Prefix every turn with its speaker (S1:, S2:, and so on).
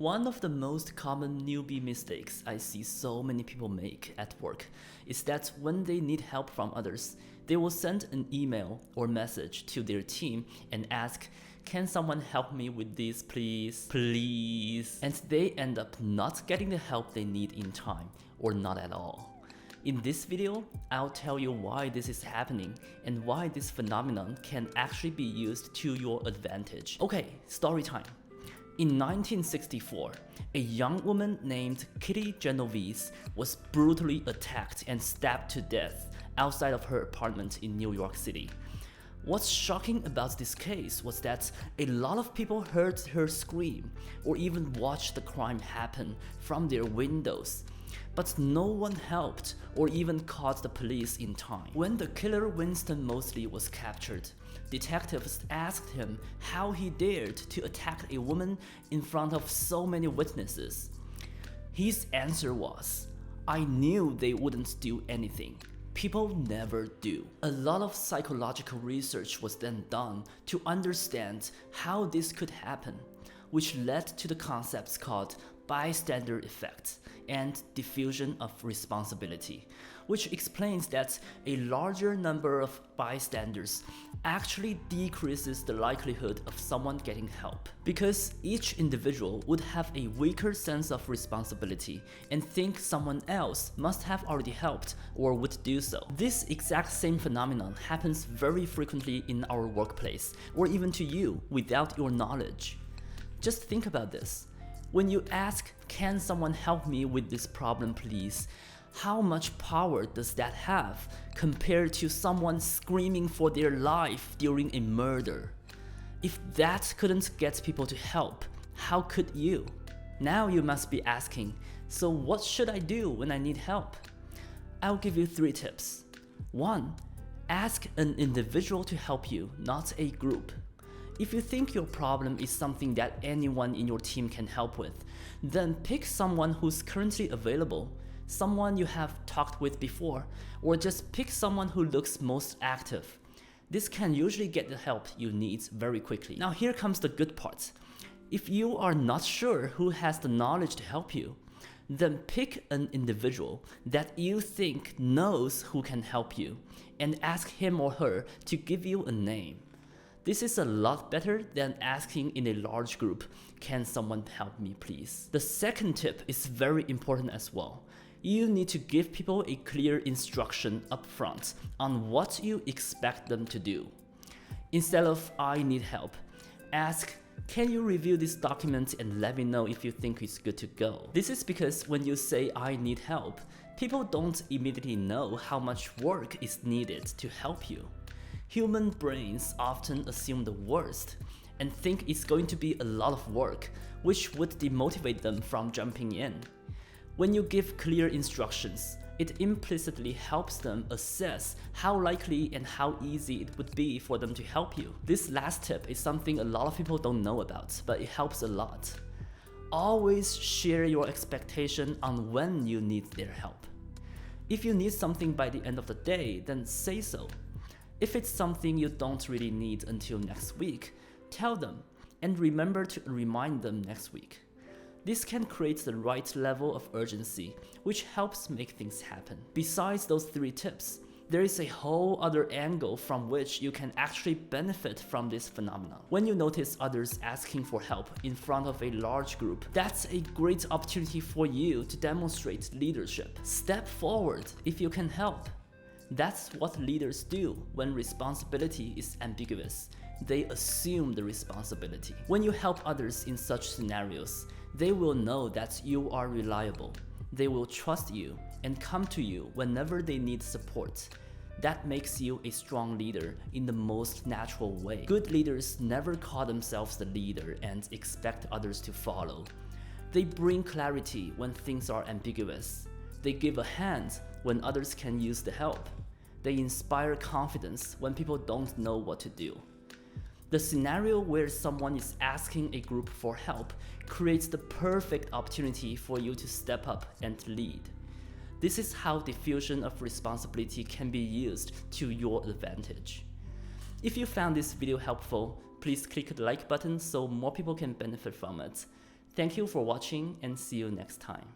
S1: One of the most common newbie mistakes I see so many people make at work is that when they need help from others, they will send an email or message to their team and ask, "Can someone help me with this, please? Please." And they end up not getting the help they need in time, or not at all. In this video, I'll tell you why this is happening and why this phenomenon can actually be used to your advantage. Okay, story time. In 1964, a young woman named Kitty Genovese was brutally attacked and stabbed to death outside of her apartment in New York City. What's shocking about this case was that a lot of people heard her scream or even watched the crime happen from their windows. But no one helped or even caught the police in time. When the killer Winston Moseley was captured, detectives asked him how he dared to attack a woman in front of so many witnesses. His answer was, "I knew they wouldn't do anything. People never do." A lot of psychological research was then done to understand how this could happen, which led to the concepts called bystander effect and diffusion of responsibility, which explains that a larger number of bystanders actually decreases the likelihood of someone getting help, because each individual would have a weaker sense of responsibility and think someone else must have already helped or would do so. This exact same phenomenon happens very frequently in our workplace, or even to you without your knowledge. Just think about this. When you ask, "Can someone help me with this problem, please?" how much power does that have compared to someone screaming for their life during a murder? If that couldn't get people to help, how could you? Now you must be asking, so what should I do when I need help? I'll give you 3 tips. 1. Ask an individual to help you, not a group. If you think your problem is something that anyone in your team can help with, then pick someone who's currently available, someone you have talked with before, or just pick someone who looks most active. This can usually get the help you need very quickly. Now here comes the good part. If you are not sure who has the knowledge to help you, then pick an individual that you think knows who can help you and ask him or her to give you a name. This is a lot better than asking in a large group, "Can someone help me, please?" The second tip is very important as well. You need to give people a clear instruction up front on what you expect them to do. Instead of "I need help," ask, "Can you review this document and let me know if you think it's good to go?" This is because when you say "I need help," people don't immediately know how much work is needed to help you. Human brains often assume the worst and think it's going to be a lot of work, which would demotivate them from jumping in. When you give clear instructions, it implicitly helps them assess how likely and how easy it would be for them to help you. This last tip is something a lot of people don't know about, but it helps a lot. Always share your expectation on when you need their help. If you need something by the end of the day, then say so. If it's something you don't really need until next week, tell them and remember to remind them next week. This can create the right level of urgency, which helps make things happen. Besides those 3 tips, there is a whole other angle from which you can actually benefit from this phenomenon. When you notice others asking for help in front of a large group, that's a great opportunity for you to demonstrate leadership. Step forward if you can help. That's what leaders do when responsibility is ambiguous. They assume the responsibility. When you help others in such scenarios, they will know that you are reliable. They will trust you and come to you whenever they need support. That makes you a strong leader in the most natural way. Good leaders never call themselves the leader and expect others to follow. They bring clarity when things are ambiguous. They give a hand when others can use the help. They inspire confidence when people don't know what to do. The scenario where someone is asking a group for help creates the perfect opportunity for you to step up and lead. This is how diffusion of responsibility can be used to your advantage. If you found this video helpful, please click the like button so more people can benefit from it. Thank you for watching and see you next time.